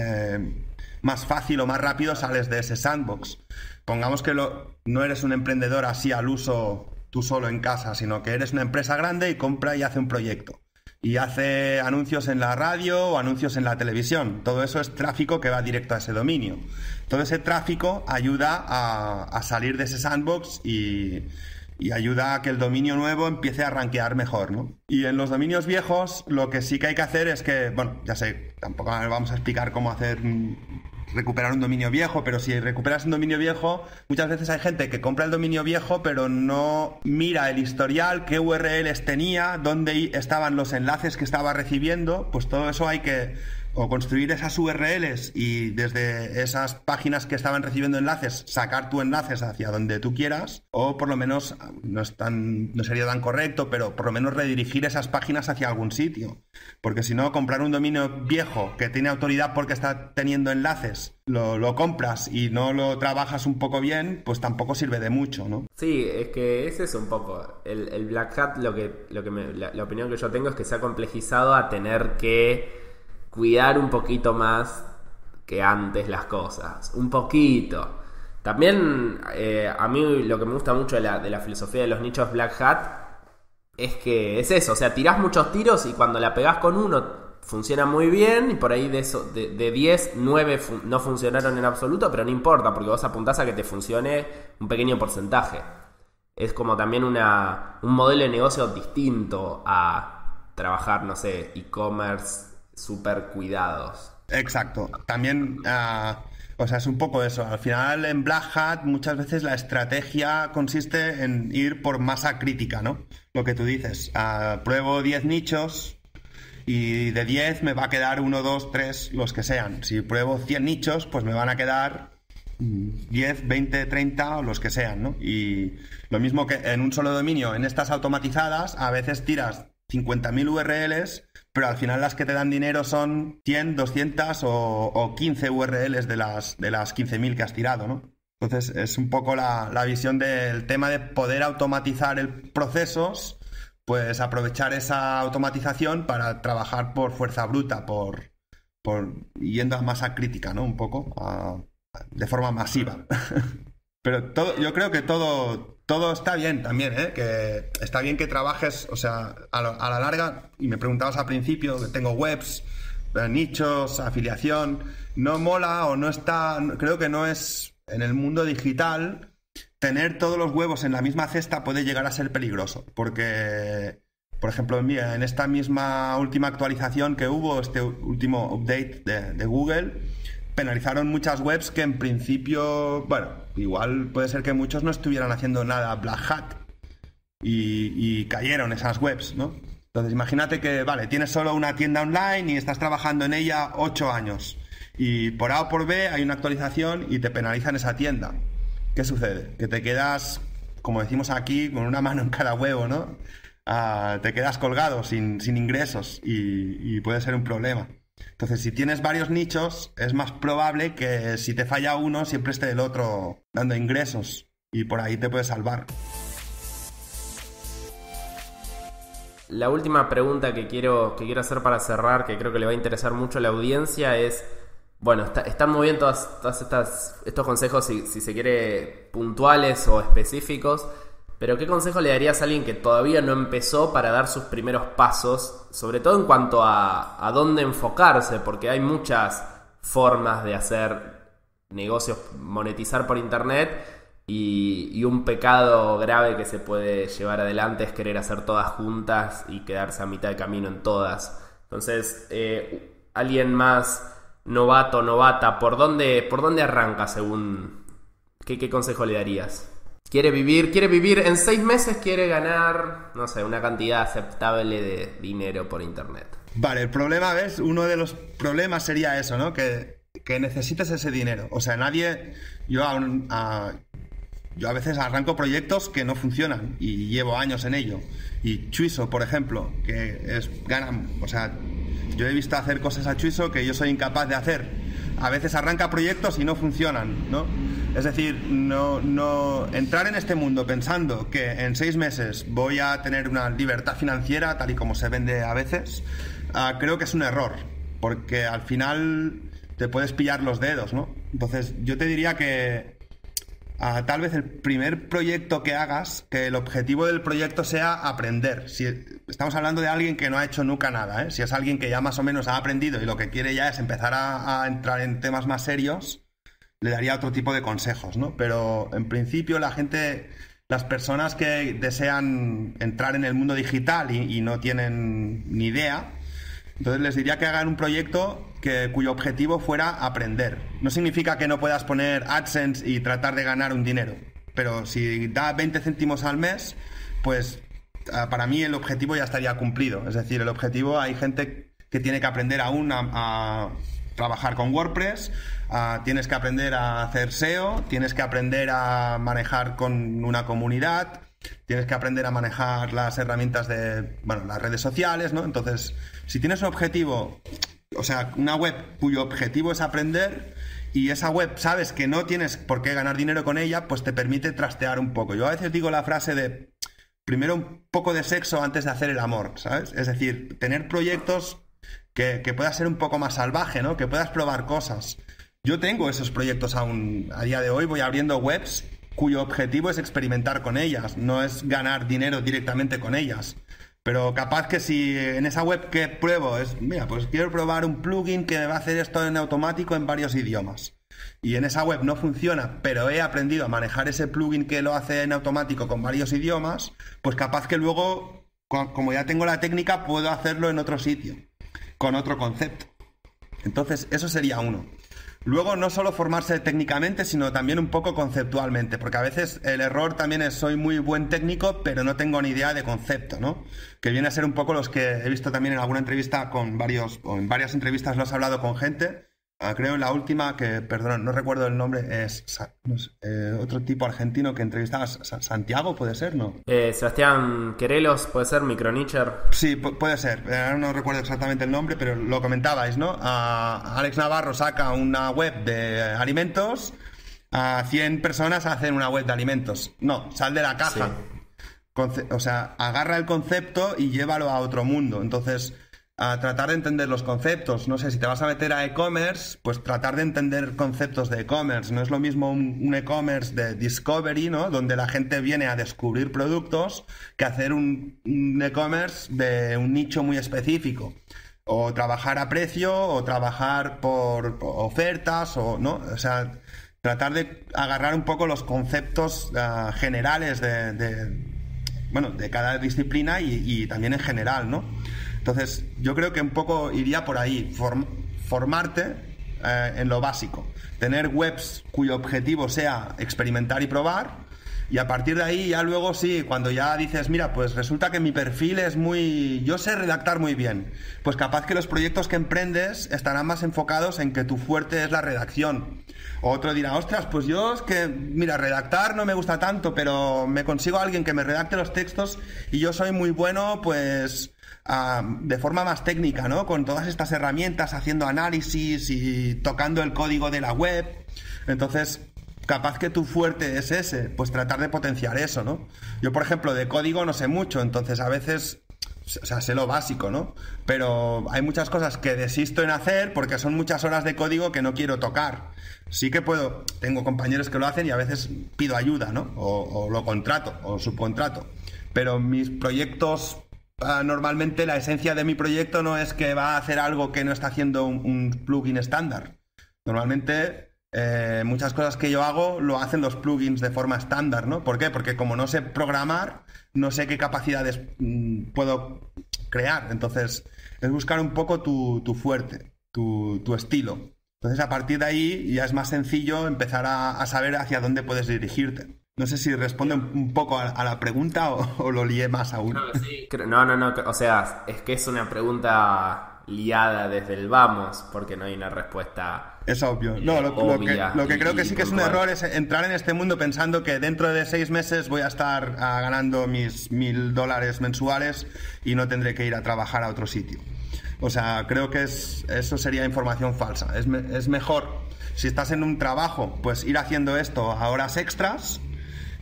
más fácil o más rápido sales de ese sandbox. Pongamos que no eres un emprendedor así al uso tú solo en casa, sino que eres una empresa grande y compra y hace un proyecto. Y hace anuncios en la radio o anuncios en la televisión. Todo eso es tráfico que va directo a ese dominio. Todo ese tráfico ayuda a salir de ese sandbox y ayuda a que el dominio nuevo empiece a rankear mejor, ¿no? Y en los dominios viejos lo que sí que hay que hacer es que, bueno, ya sé, tampoco vamos a explicar cómo recuperar un dominio viejo, pero si recuperas un dominio viejo, muchas veces hay gente que compra el dominio viejo pero no mira el historial, qué URLs tenía, dónde estaban los enlaces que estaba recibiendo. Pues todo eso hay que o construir esas URLs y desde esas páginas que estaban recibiendo enlaces sacar tus enlaces hacia donde tú quieras, o por lo menos no sería tan correcto, pero por lo menos redirigir esas páginas hacia algún sitio, porque si no, comprar un dominio viejo que tiene autoridad porque está teniendo enlaces, lo compras y no lo trabajas un poco bien, pues tampoco sirve de mucho, ¿no? Sí, es que ese es un poco el Black Hat. La opinión que yo tengo es que se ha complejizado a tener que cuidar un poquito más que antes las cosas, un poquito. También a mí lo que me gusta mucho de la filosofía de los nichos Black Hat es que es eso, o sea, tirás muchos tiros y cuando la pegás con uno funciona muy bien, y por ahí de 10, 9 no funcionaron en absoluto, pero no importa, porque vos apuntás a que te funcione un pequeño porcentaje. Es como también un modelo de negocio distinto a trabajar, no sé, e-commerce súper cuidados. Exacto. También, o sea, es un poco eso. Al final, en Black Hat, muchas veces la estrategia consiste en ir por masa crítica, ¿no? Lo que tú dices. Pruebo 10 nichos y de 10 me va a quedar 1, 2, 3, los que sean. Si pruebo 100 nichos, pues me van a quedar 10, 20, 30 o los que sean, ¿no? Y lo mismo que en un solo dominio, en estas automatizadas, a veces tiras 50.000 URLs, pero al final las que te dan dinero son 100, 200 o 15 URLs de las 15.000 que has tirado, ¿no? Entonces es un poco la visión del tema de poder automatizar procesos, pues aprovechar esa automatización para trabajar por fuerza bruta, por yendo a masa crítica, ¿no? Un poco de forma masiva. Pero yo creo que todo está bien también, ¿eh? Que está bien que trabajes, o sea, a la larga, y me preguntabas al principio, que tengo webs, nichos, afiliación, no mola o no está, creo que no es, en el mundo digital, tener todos los huevos en la misma cesta puede llegar a ser peligroso, porque, por ejemplo, en esta misma última actualización que hubo, este último update de Google, penalizaron muchas webs que en principio, bueno, igual puede ser que muchos no estuvieran haciendo nada Black Hat y cayeron esas webs, ¿no? Entonces imagínate que, vale, tienes solo una tienda online y estás trabajando en ella 8 años y por A o por B hay una actualización y te penalizan esa tienda. ¿Qué sucede? Que te quedas, como decimos aquí, con una mano en cada huevo, ¿no? Te quedas colgado sin ingresos y puede ser un problema. Entonces, si tienes varios nichos, es más probable que si te falla uno, siempre esté el otro dando ingresos y por ahí te puedes salvar. La última pregunta que quiero hacer para cerrar, que creo que le va a interesar mucho a la audiencia, es, bueno, están muy bien todos estos consejos, si se quiere, puntuales o específicos, pero ¿qué consejo le darías a alguien que todavía no empezó para dar sus primeros pasos? Sobre todo en cuanto a dónde enfocarse, porque hay muchas formas de hacer negocios, monetizar por internet, y un pecado grave que se puede llevar adelante es querer hacer todas juntas y quedarse a mitad de camino en todas. Entonces, alguien más novato, novata, ¿por dónde arranca según qué consejo le darías? Quiere vivir en 6 meses, quiere ganar, no sé, una cantidad aceptable de dinero por internet. Vale, el problema, ¿ves? Uno de los problemas sería eso, ¿no? Que necesites ese dinero. O sea, yo a veces arranco proyectos que no funcionan y llevo años en ello. Y Chuiso, por ejemplo, o sea, yo he visto hacer cosas a Chuiso que yo soy incapaz de hacer. A veces arranca proyectos y no funcionan, ¿no? Es decir, no entrar en este mundo pensando que en 6 meses voy a tener una libertad financiera, tal y como se vende a veces, creo que es un error, porque al final te puedes pillar los dedos, ¿no? Entonces, yo te diría que tal vez el primer proyecto que hagas, que el objetivo del proyecto sea aprender. Si estamos hablando de alguien que no ha hecho nunca nada, ¿eh? Si es alguien que ya más o menos ha aprendido y lo que quiere ya es empezar a entrar en temas más serios, le daría otro tipo de consejos, ¿no? Pero en principio las personas que desean entrar en el mundo digital y no tienen ni idea, entonces les diría que hagan un proyecto cuyo objetivo fuera aprender. No significa que no puedas poner AdSense y tratar de ganar un dinero, pero si da 20 céntimos al mes, pues para mí el objetivo ya estaría cumplido. Es decir, el objetivo, hay gente que tiene que aprender aún a trabajar con WordPress, tienes que aprender a hacer SEO, tienes que aprender a manejar con una comunidad, tienes que aprender a manejar las herramientas de, bueno, las redes sociales, ¿no? Entonces, si tienes un objetivo, o sea, una web cuyo objetivo es aprender y esa web sabes que no tienes por qué ganar dinero con ella, pues te permite trastear un poco. Yo a veces digo la frase de primero un poco de sexo antes de hacer el amor, ¿sabes? Es decir, tener proyectos que puedas ser un poco más salvaje, ¿no? Que puedas probar cosas. Yo tengo esos proyectos aún a día de hoy, voy abriendo webs cuyo objetivo es experimentar con ellas, no es ganar dinero directamente con ellas. Pero capaz que si en esa web que pruebo es, mira, pues quiero probar un plugin que me va a hacer esto en automático en varios idiomas. Y en esa web no funciona, pero he aprendido a manejar ese plugin que lo hace en automático con varios idiomas, pues capaz que luego, como ya tengo la técnica, puedo hacerlo en otro sitio, con otro concepto. Entonces, eso sería uno. Luego, no solo formarse técnicamente, sino también un poco conceptualmente, porque a veces el error también es soy muy buen técnico, pero no tengo ni idea de concepto, ¿no? Que viene a ser un poco los que he visto también en alguna entrevista con varios, o en varias entrevistas lo has hablado con gente. Creo en la última, que, perdón, no recuerdo el nombre, es no sé, otro tipo argentino que entrevistabas, Santiago, ¿puede ser, no? Sebastián Querelos, puede ser, Micronicher. Sí, puede ser, ahora no recuerdo exactamente el nombre, pero lo comentabais, ¿no? Alex Navarro saca una web de alimentos, 100 personas hacen una web de alimentos. No, sal de la caja. Sí. O sea, agarra el concepto y llévalo a otro mundo. Entonces, a tratar de entender los conceptos. No sé, si te vas a meter a e-commerce, pues tratar de entender conceptos de e-commerce. No es lo mismo un e-commerce de discovery, ¿no? Donde la gente viene a descubrir productos, que hacer un e-commerce de un nicho muy específico. O trabajar a precio, o trabajar por ofertas, o no. O sea, tratar de agarrar un poco los conceptos generales de cada disciplina y también en general, ¿no? Entonces, yo creo que un poco iría por ahí, formarte en lo básico, tener webs cuyo objetivo sea experimentar y probar, y a partir de ahí ya luego sí, cuando ya dices, mira, pues resulta que mi perfil es yo sé redactar muy bien, pues capaz que los proyectos que emprendes estarán más enfocados en que tu fuerte es la redacción. O otro dirá, ostras, pues yo es que, mira, redactar no me gusta tanto, pero me consigo a alguien que me redacte los textos y yo soy muy bueno, pues de forma más técnica, ¿no? Con todas estas herramientas, haciendo análisis y tocando el código de la web. Entonces, capaz que tu fuerte es ese, pues tratar de potenciar eso, ¿no? Yo, por ejemplo, de código no sé mucho, entonces a veces, o sea, sé lo básico, ¿no? Pero hay muchas cosas que desisto en hacer porque son muchas horas de código que no quiero tocar. Sí que puedo, tengo compañeros que lo hacen y a veces pido ayuda, ¿no? O lo contrato, o subcontrato. Pero mis proyectos, normalmente la esencia de mi proyecto no es que va a hacer algo que no está haciendo un plugin estándar. Normalmente muchas cosas que yo hago lo hacen los plugins de forma estándar, ¿no? ¿Por qué? Porque como no sé programar, no sé qué capacidades puedo crear. Entonces, es buscar un poco tu fuerte, tu estilo. Entonces, a partir de ahí ya es más sencillo empezar a saber hacia dónde puedes dirigirte. No sé si responde un poco a la pregunta o lo lié más aún. Creo que sí. No. O sea, es que es una pregunta liada desde el vamos, porque no hay una respuesta. Es obvio. No, lo que creo que sí que es un error es entrar en este mundo pensando que dentro de 6 meses voy a estar ganando mis $1,000 mensuales y no tendré que ir a trabajar a otro sitio. O sea, creo que eso sería información falsa. Es mejor, si estás en un trabajo, pues ir haciendo esto a horas extras.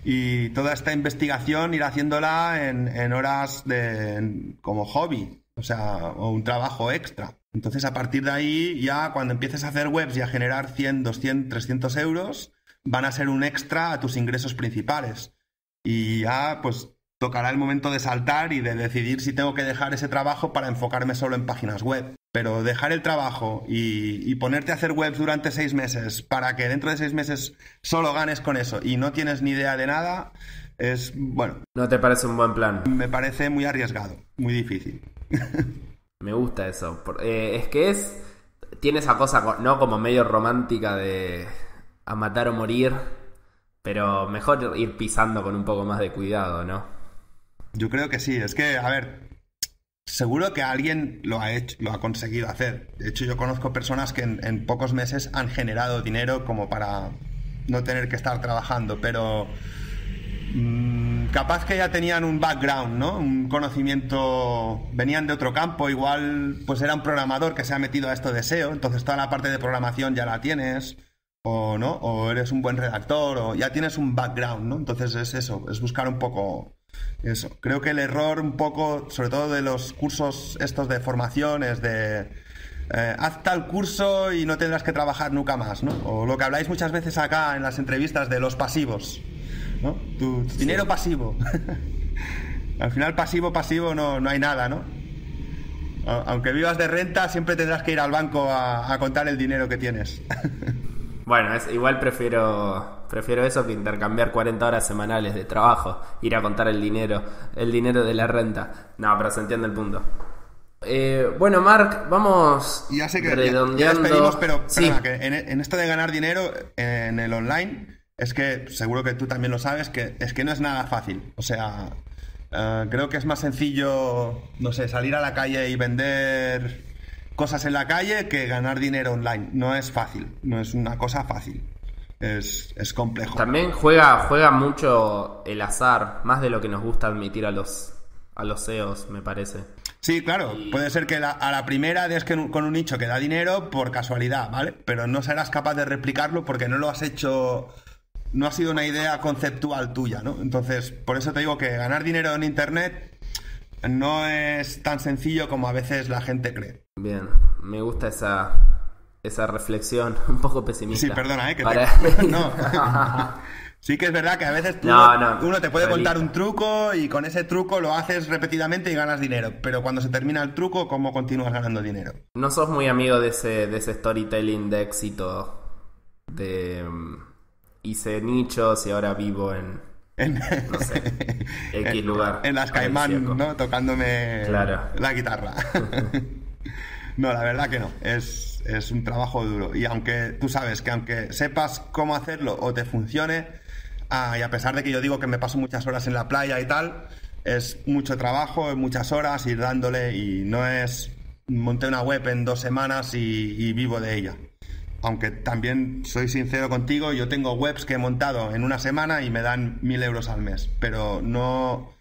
Y toda esta investigación ir haciéndola en horas como hobby, o sea, o un trabajo extra. Entonces, a partir de ahí, ya cuando empieces a hacer webs y a generar 100, 200, 300 euros, van a ser un extra a tus ingresos principales. Y ya, pues, tocará el momento de saltar y de decidir si tengo que dejar ese trabajo para enfocarme solo en páginas web. Pero dejar el trabajo y ponerte a hacer webs durante 6 meses para que dentro de 6 meses solo ganes con eso y no tienes ni idea de nada, es, bueno... ¿No te parece un buen plan? Me parece muy arriesgado, muy difícil. Me gusta eso. Es que tiene esa cosa, ¿no? Como medio romántica de a matar o morir, pero mejor ir pisando con un poco más de cuidado, ¿no? Yo creo que sí, es que, a ver... seguro que alguien lo ha hecho, lo ha conseguido hacer. De hecho, yo conozco personas que en pocos meses han generado dinero como para no tener que estar trabajando, pero capaz que ya tenían un background, ¿no? Un conocimiento, venían de otro campo, igual pues era un programador que se ha metido a esto de SEO, entonces toda la parte de programación ya la tienes, o no, o eres un buen redactor, o ya tienes un background, ¿no? Entonces es eso, es buscar un poco eso. Creo que el error un poco, sobre todo de los cursos estos de formación, es de haz tal curso y no tendrás que trabajar nunca más, ¿no? O lo que habláis muchas veces acá en las entrevistas de los pasivos, ¿no? Tu dinero pasivo. Al final pasivo no hay nada, ¿no? Aunque vivas de renta, siempre tendrás que ir al banco a contar el dinero que tienes. Bueno, igual prefiero eso que intercambiar 40 horas semanales de trabajo, ir a contar el dinero de la renta. No, pero se entiende el punto. Bueno, Marc, vamos ya sé que redondeando. ya despedimos, pero sí. Perdona, que en esto de ganar dinero en el online, es que seguro que tú también lo sabes, que es que no es nada fácil. O sea, creo que es más sencillo, no sé, salir a la calle y vender cosas en la calle que ganar dinero online. No es fácil, no es una cosa fácil. Es complejo. También juega mucho el azar, más de lo que nos gusta admitir a los CEOs, me parece. Sí, claro, puede ser que a la primera des con un nicho que da dinero por casualidad, ¿vale? Pero no serás capaz de replicarlo porque no lo has hecho, no ha sido una idea conceptual tuya, ¿no? Entonces, por eso te digo que ganar dinero en internet no es tan sencillo como a veces la gente cree. Bien, me gusta esa reflexión un poco pesimista. Sí, perdona, que no. Sí que es verdad que a veces uno te puede contar un truco y con ese truco lo haces repetidamente y ganas dinero. Pero cuando se termina el truco, ¿cómo continúas ganando dinero? No sos muy amigo de ese storytelling de éxito de hice nichos y ahora vivo en no sé, X lugar. En las Caimán, ¿no? Tocándome la guitarra. No, la verdad que no. Es un trabajo duro. Y aunque tú sabes que aunque sepas cómo hacerlo o te funcione, y a pesar de que yo digo que me paso muchas horas en la playa y tal, es mucho trabajo, muchas horas, ir dándole, y no es monté una web en 2 semanas y vivo de ella. Aunque también soy sincero contigo, yo tengo webs que he montado en una semana y me dan 1.000 euros al mes, pero no,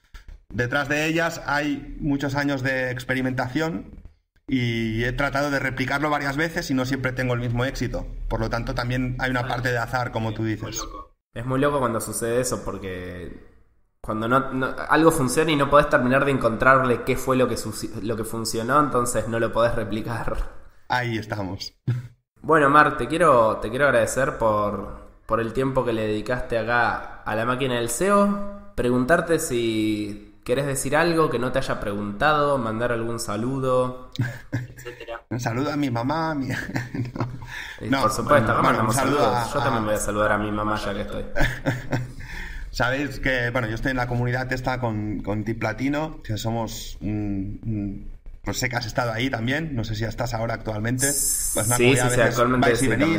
detrás de ellas hay muchos años de experimentación y he tratado de replicarlo varias veces y no siempre tengo el mismo éxito. Por lo tanto, también hay una parte de azar, como tú dices. Es muy loco cuando sucede eso, porque cuando no algo funciona y no podés terminar de encontrarle qué fue lo que funcionó, entonces no lo podés replicar. Ahí estamos. Bueno, Mar, te quiero agradecer por el tiempo que le dedicaste acá a la máquina del SEO. Preguntarte si querés decir algo que no te haya preguntado, mandar algún saludo, etcétera. Un saludo a mi mamá. No, por supuesto, acá bueno, mandamos saludos. Yo también voy a saludar a mi mamá ya que estoy. Sabéis que, bueno, yo estoy en la comunidad esta con Team Platino, que somos pues sé que has estado ahí también, no sé si ya estás ahora actualmente. Pues sí, actualmente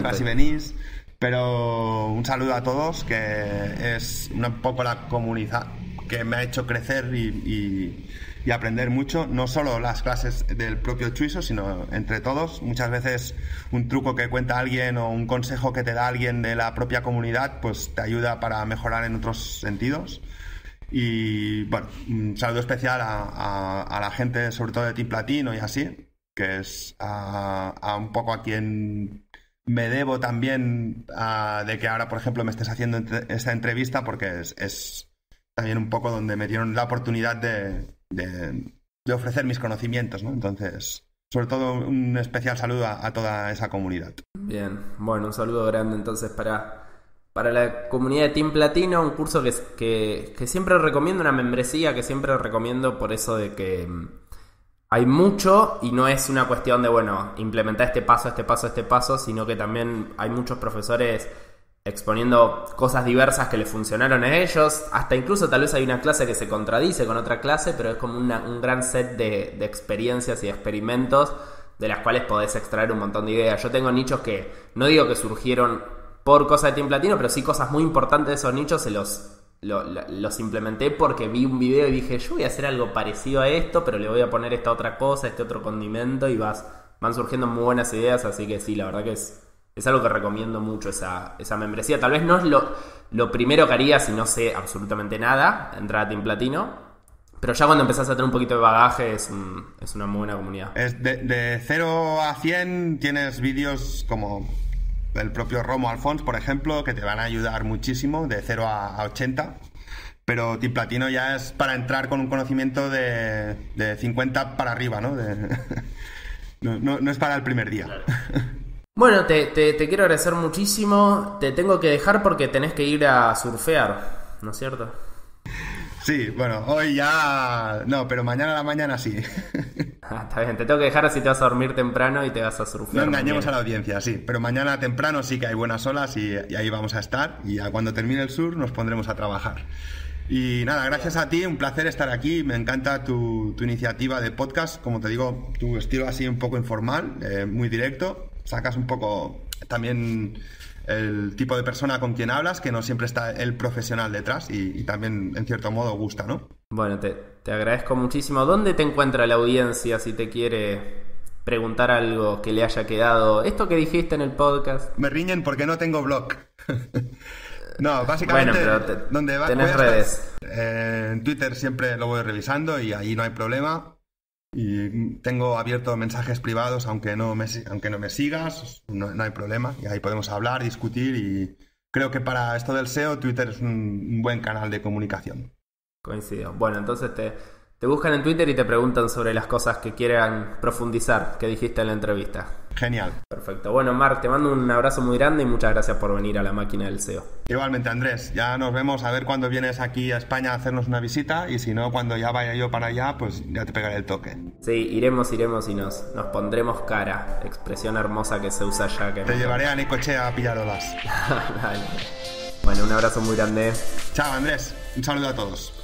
vais y venís, pero un saludo a todos, que es un poco la comunidad que me ha hecho crecer y aprender mucho, no solo las clases del propio Chuiso, sino entre todos. Muchas veces un truco que cuenta alguien o un consejo que te da alguien de la propia comunidad, pues te ayuda para mejorar en otros sentidos. Y bueno, un saludo especial a la gente, sobre todo de Team Platino y así, que es a un poco a quien me debo también de que ahora, por ejemplo, me estés haciendo esta entrevista, porque es también un poco donde me dieron la oportunidad de ofrecer mis conocimientos, ¿no? Entonces, sobre todo un especial saludo a toda esa comunidad. Bien, bueno, un saludo grande entonces para la comunidad de Team Platino, un curso que siempre recomiendo, una membresía que siempre recomiendo por eso de que hay mucho y no es una cuestión de, bueno, implementar este paso, sino que también hay muchos profesores exponiendo cosas diversas que les funcionaron a ellos. Hasta incluso tal vez hay una clase que se contradice con otra clase, pero es como un gran set de experiencias y de experimentos de las cuales podés extraer un montón de ideas. Yo tengo nichos que no digo que surgieron por cosas de Team Platino, pero sí cosas muy importantes de esos nichos se los los implementé porque vi un video y dije, yo voy a hacer algo parecido a esto, pero le voy a poner esta otra cosa, este otro condimento, y van surgiendo muy buenas ideas, así que sí, la verdad que es algo que recomiendo mucho, esa membresía. Tal vez no es lo primero que haría si no sé absolutamente nada, entrar a Team Platino, pero ya cuando empezás a tener un poquito de bagaje es una muy buena comunidad. Es de 0 a 100 tienes vídeos como el propio Romo Alfons, por ejemplo, que te van a ayudar muchísimo, de 0 a 80. Pero Team Platino ya es para entrar con un conocimiento de 50 para arriba, ¿no? No es para el primer día. Claro. Bueno, te quiero agradecer muchísimo. Te tengo que dejar porque tenés que ir a surfear, ¿no es cierto? Sí, bueno, hoy ya... No, pero mañana a la mañana sí. Está bien, te tengo que dejar así te vas a dormir temprano y te vas a surfear. No engañemos mañana a la audiencia, sí. Pero mañana temprano sí que hay buenas olas y ahí vamos a estar. Y ya cuando termine el sur nos pondremos a trabajar. Y nada, gracias a ti, un placer estar aquí. Me encanta tu iniciativa de podcast. Como te digo, tu estilo así un poco informal, muy directo. Sacas un poco también el tipo de persona con quien hablas, que no siempre está el profesional detrás y también en cierto modo gusta, ¿no? Bueno, te agradezco muchísimo. ¿Dónde te encuentra la audiencia si te quiere preguntar algo que le haya quedado? Esto que dijiste en el podcast. Me riñen porque no tengo blog. No, básicamente bueno, pero donde tenés redes. En Twitter siempre lo voy revisando y ahí no hay problema. Y tengo abierto mensajes privados, aunque no me sigas, no hay problema. Y ahí podemos hablar, discutir y creo que para esto del SEO Twitter es un buen canal de comunicación. Coincido. Bueno, entonces te buscan en Twitter y te preguntan sobre las cosas que quieran profundizar, que dijiste en la entrevista. Genial. Perfecto. Bueno, Marc, te mando un abrazo muy grande y muchas gracias por venir a la máquina del SEO. Igualmente, Andrés. Ya nos vemos a ver cuándo vienes aquí a España a hacernos una visita y si no, cuando ya vaya yo para allá, pues ya te pegaré el toque. Sí, iremos y nos pondremos cara. Expresión hermosa que se usa ya. Te llevaré a Necochea a pillar olas. Dale. Bueno, un abrazo muy grande. Chao, Andrés. Un saludo a todos.